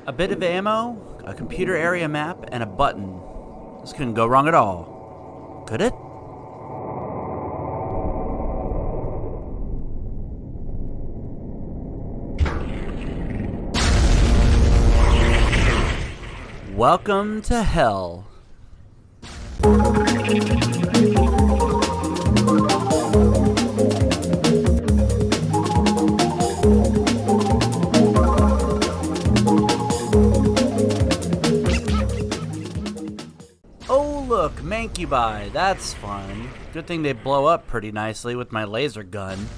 a bit of ammo, a computer area map, and a button. This couldn't go wrong at all. Could it? Welcome to hell. Oh look, Mancubi, that's fun. Good thing they blow up pretty nicely with my laser gun.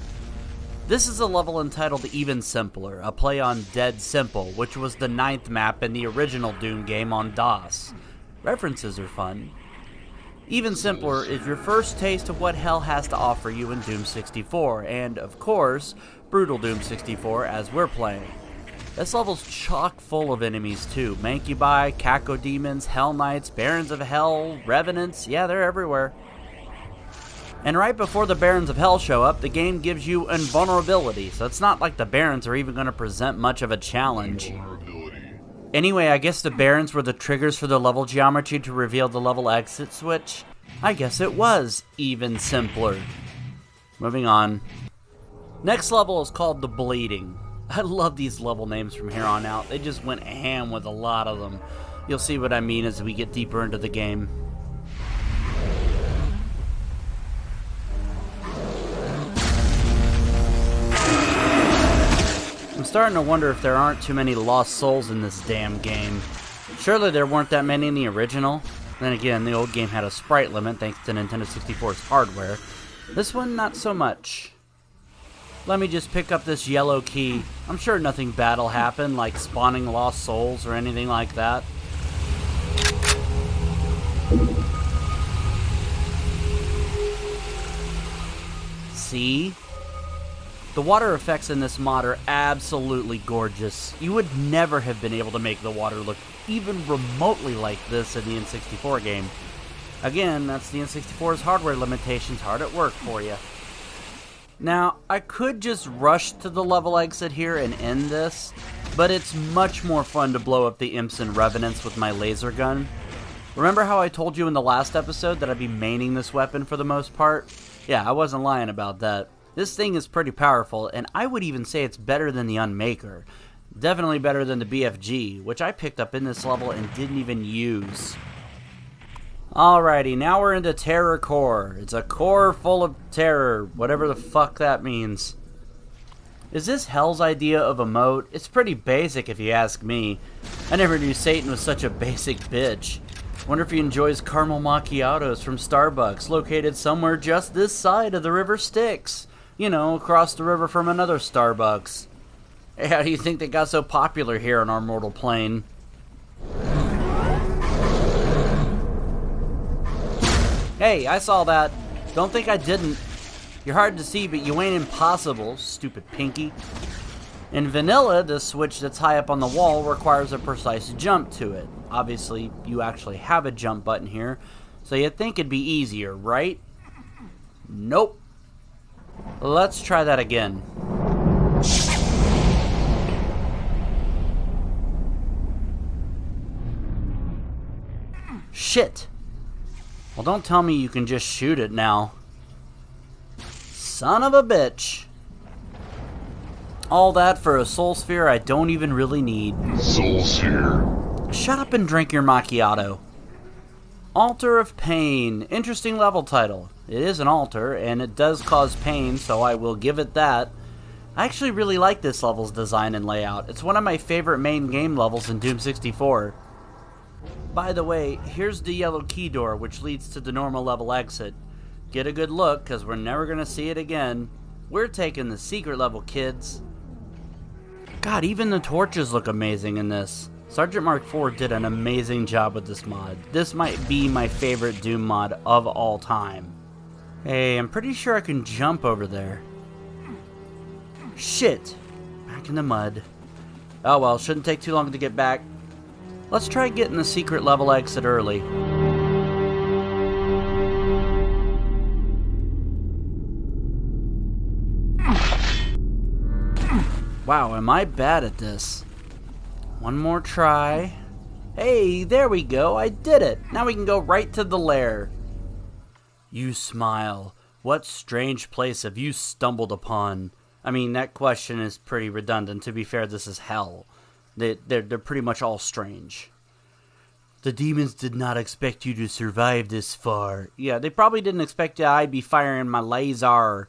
This is a level entitled Even Simpler, a play on Dead Simple, which was the 9th map in the original Doom game on DOS. References are fun. Even Simpler is your first taste of what hell has to offer you in Doom 64, and, of course, Brutal Doom 64 as we're playing. This level's chock full of enemies too. Mancubi, Cacodemons, Hell Knights, Barons of Hell, Revenants, yeah, they're everywhere. And right before the Barons of Hell show up, the game gives you invulnerability, so it's not like the Barons are even going to present much of a challenge. Anyway, I guess the Barons were the triggers for the level geometry to reveal the level exit switch. I guess it was Even Simpler. Moving on. Next level is called The Bleeding. I love these level names from here on out. They just went ham with a lot of them. You'll see what I mean as we get deeper into the game. I'm starting to wonder if there aren't too many lost souls in this damn game. Surely there weren't that many in the original. Then again, the old game had a sprite limit thanks to Nintendo 64's hardware. This one, not so much. Let me just pick up this yellow key. I'm sure nothing bad will happen, like spawning lost souls or anything like that. See? The water effects in this mod are absolutely gorgeous. You would never have been able to make the water look even remotely like this in the N64 game. Again, that's the N64's hardware limitations hard at work for you. Now, I could just rush to the level exit here and end this, but it's much more fun to blow up the Imps and Revenants with my laser gun. Remember how I told you in the last episode that I'd be maining this weapon for the most part? Yeah, I wasn't lying about that. This thing is pretty powerful, and I would even say it's better than the Unmaker. Definitely better than the BFG, which I picked up in this level and didn't even use. Alrighty, now we're into Terror Core. It's a core full of terror, whatever the fuck that means. Is this Hell's idea of a moat? It's pretty basic if you ask me. I never knew Satan was such a basic bitch. Wonder if he enjoys caramel macchiatos from Starbucks, located somewhere just this side of the River Styx. You know, across the river from another Starbucks. Hey, how do you think they got so popular here on our mortal plane? Hey, I saw that. Don't think I didn't. You're hard to see, but you ain't impossible, stupid pinky. In vanilla, the switch that's high up on the wall requires a precise jump to it. Obviously, you actually have a jump button here, so you'd think it'd be easier, right? Nope. Let's try that again. Shit. Well, don't tell me you can just shoot it now. Son of a bitch. All that for a soul sphere I don't even really need. Soul sphere. Shut up and drink your macchiato. Altar of Pain. Interesting level title. It is an altar, and it does cause pain, so I will give it that. I actually really like this level's design and layout. It's one of my favorite main game levels in Doom 64. By the way, here's the yellow key door, which leads to the normal level exit. Get a good look, because we're never going to see it again. We're taking the secret level, kids. God, even the torches look amazing in this. Sergeant Mark IV did an amazing job with this mod. This might be my favorite Doom mod of all time. Hey, I'm pretty sure I can jump over there. Shit. Back in the mud. Oh well, shouldn't take too long to get back. Let's try getting the secret level exit early. Wow, am I bad at this? One more try. Hey, there we go. I did it. Now we can go right to the lair. You smile. What strange place have you stumbled upon? I mean, that question is pretty redundant. To be fair, this is hell. They're pretty much all strange. The demons did not expect you to survive this far. Yeah, they probably didn't expect I'd be firing my laser.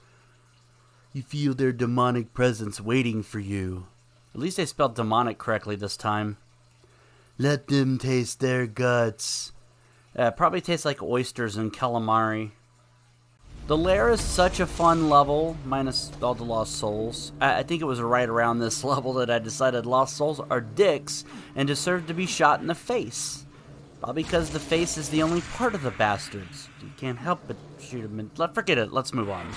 You feel their demonic presence waiting for you. At least they spelled demonic correctly this time. Let them taste their guts. Probably tastes like oysters and calamari. The lair is such a fun level, minus all the lost souls. I think it was right around this level that I decided lost souls are dicks and deserve to be shot in the face. Probably because the face is the only part of the bastards. You can't help but shoot them. Forget it, let's move on.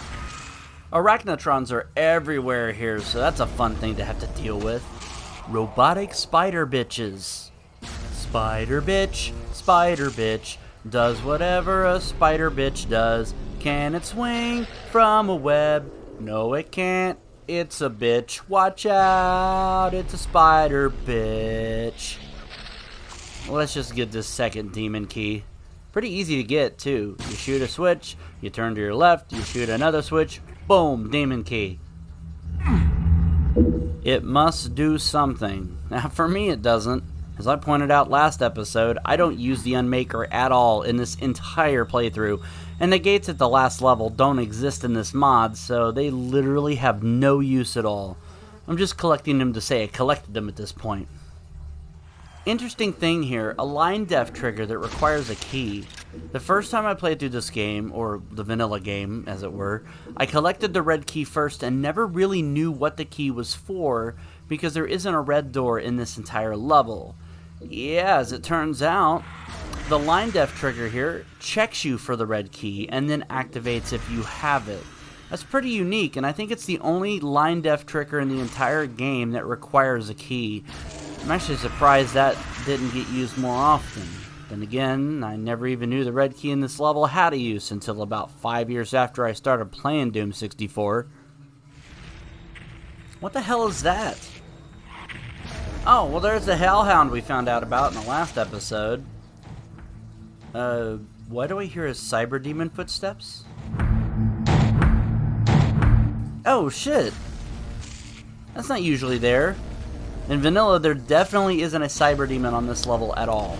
Arachnotrons are everywhere here, so that's a fun thing to have to deal with. Robotic spider bitches. Spider bitch, does whatever a spider bitch does. Can it swing from a web? No, it can't. It's a bitch. Watch out, it's a spider bitch. Let's just get this second demon key. Pretty easy to get, too. You shoot a switch, you turn to your left, you shoot another switch, boom, demon key. It must do something. Now, for me, it doesn't. As I pointed out last episode, I don't use the Unmaker at all in this entire playthrough, and the gates at the last level don't exist in this mod, so they literally have no use at all. I'm just collecting them to say I collected them at this point. Interesting thing here, a line def trigger that requires a key. The first time I played through this game, or the vanilla game as it were, I collected the red key first and never really knew what the key was for because there isn't a red door in this entire level. Yeah, as it turns out, the line def trigger here checks you for the red key and then activates if you have it. That's pretty unique, and I think it's the only line def trigger in the entire game that requires a key. I'm actually surprised that didn't get used more often. Then again, I never even knew the red key in this level had a use until about 5 years after I started playing Doom 64. What the hell is that? Oh, well there's the Hellhound we found out about in the last episode. Why do I hear his cyber demon footsteps? Oh shit! That's not usually there. In vanilla, there definitely isn't a cyber demon on this level at all.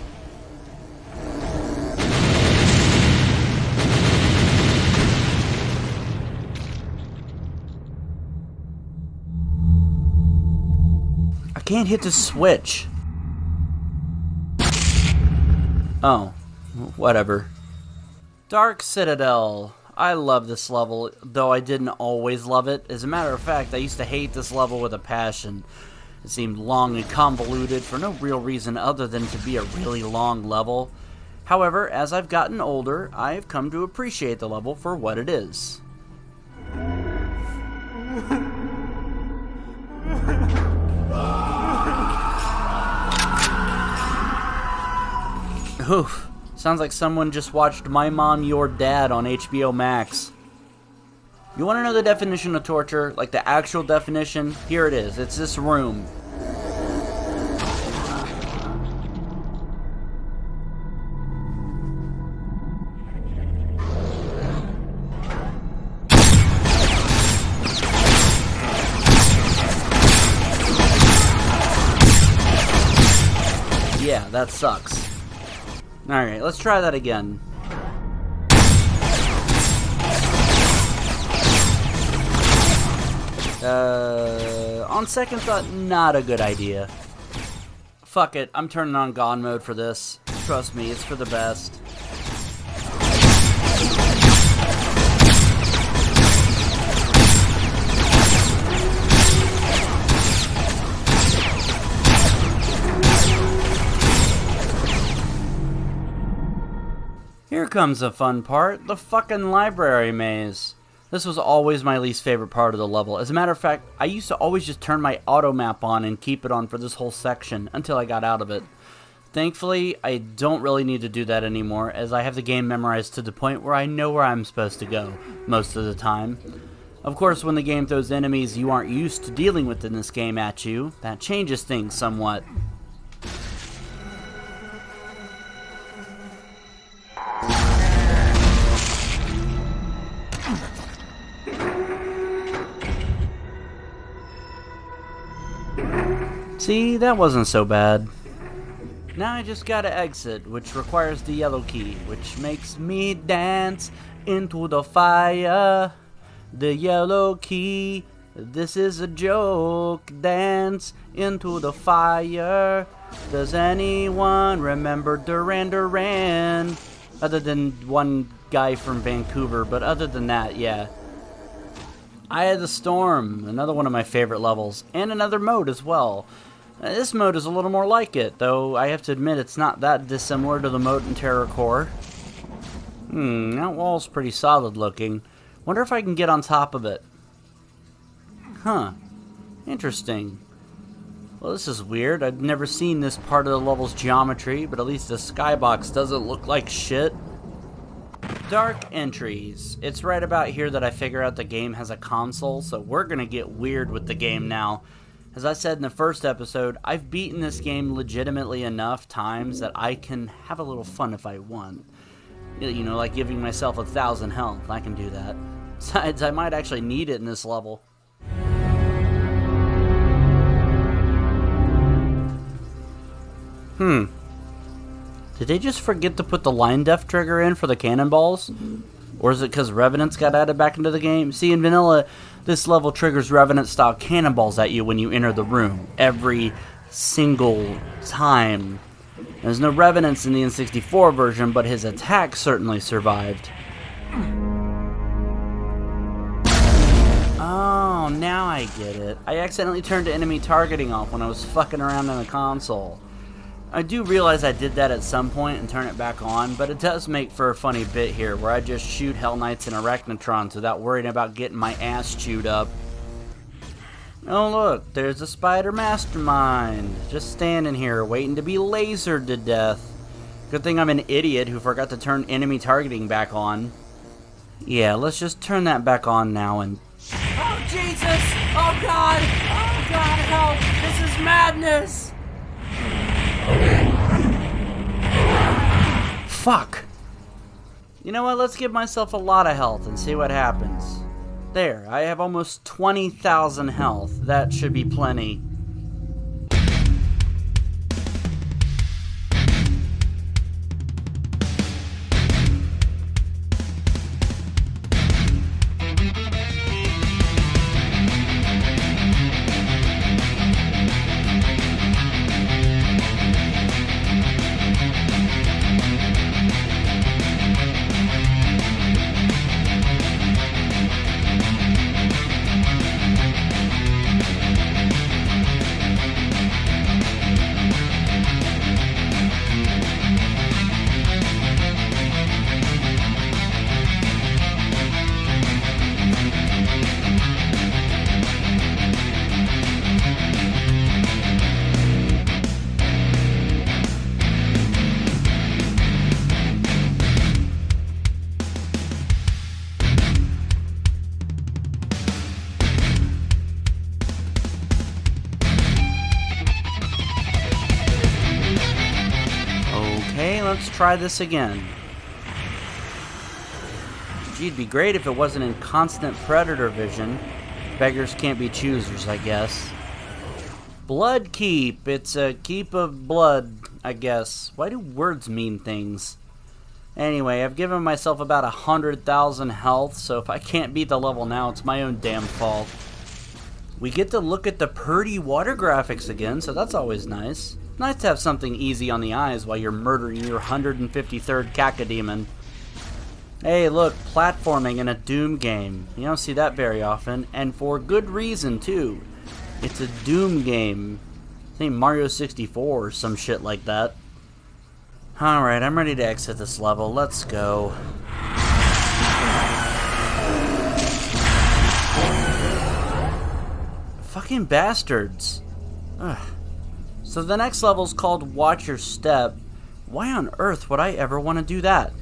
I can't hit the switch. Oh, whatever. Dark Citadel. I love this level, though I didn't always love it. As a matter of fact, I used to hate this level with a passion. It seemed long and convoluted for no real reason other than to be a really long level. However, as I've gotten older, I have come to appreciate the level for what it is. Oof. Sounds like someone just watched My Mom, Your Dad on HBO Max. You want to know the definition of torture? Like the actual definition? Here it is. It's this room. Yeah, that sucks. Alright, let's try that again. On second thought, not a good idea. Fuck it, I'm turning on God mode for this. Trust me, it's for the best. Here comes the fun part, the fucking library maze. This was always my least favorite part of the level. As a matter of fact, I used to always just turn my auto map on and keep it on for this whole section until I got out of it. Thankfully, I don't really need to do that anymore, as I have the game memorized to the point where I know where I'm supposed to go most of the time. Of course, when the game throws enemies you aren't used to dealing with in this game at you, that changes things somewhat. See, that wasn't so bad. Now I just gotta exit, which requires the yellow key, which makes me dance into the fire. The yellow key, this is a joke. Dance into the fire. Does anyone remember Duran Duran? Other than one guy from Vancouver, but other than that, yeah. Eye of the Storm, another one of my favorite levels, and another mode as well. This mode is a little more like it, though I have to admit it's not that dissimilar to the mode in Terror Core. That wall's pretty solid looking. Wonder if I can get on top of it. Huh. Interesting. Well, this is weird. I've never seen this part of the level's geometry, but at least the skybox doesn't look like shit. Dark entries. It's right about here that I figure out the game has a console, so we're gonna get weird with the game now. As I said in the first episode, I've beaten this game legitimately enough times that I can have a little fun if I want. You know, like giving myself 1,000 health. I can do that. Besides, I might actually need it in this level. Did they just forget to put the line def trigger in for the cannonballs? Or is it because Revenants got added back into the game? See, in vanilla, this level triggers Revenant-style cannonballs at you when you enter the room. Every single time. There's no Revenants in the N64 version, but his attack certainly survived. Oh, now I get it. I accidentally turned enemy targeting off when I was fucking around in the console. I do realize I did that at some point and turn it back on, but it does make for a funny bit here where I just shoot Hell Knights and Arachnotrons without worrying about getting my ass chewed up. Oh look, there's a spider mastermind, just standing here waiting to be lasered to death. Good thing I'm an idiot who forgot to turn enemy targeting back on. Yeah, let's just turn that back on now and... Oh Jesus! Oh God! Oh God, help! This is madness! Fuck! You know what, let's give myself a lot of health and see what happens. There, I have almost 20,000 health. That should be plenty. Okay, let's try this again. Gee, it'd be great if it wasn't in constant predator vision. Beggars can't be choosers, I guess. Blood keep. It's a keep of blood, I guess. Why do words mean things? Anyway, I've given myself about 100,000 health, so if I can't beat the level now, it's my own damn fault. We get to look at the pretty water graphics again, so that's always nice. Nice to have something easy on the eyes while you're murdering your 153rd Cacodemon. Hey, look, platforming in a Doom game. You don't see that very often, and for good reason, too. It's a Doom game. It ain't Mario 64 or some shit like that. Alright, I'm ready to exit this level. Let's go. Fucking bastards. Ugh. So the next level's called Watch Your Step. Why on earth would I ever want to do that?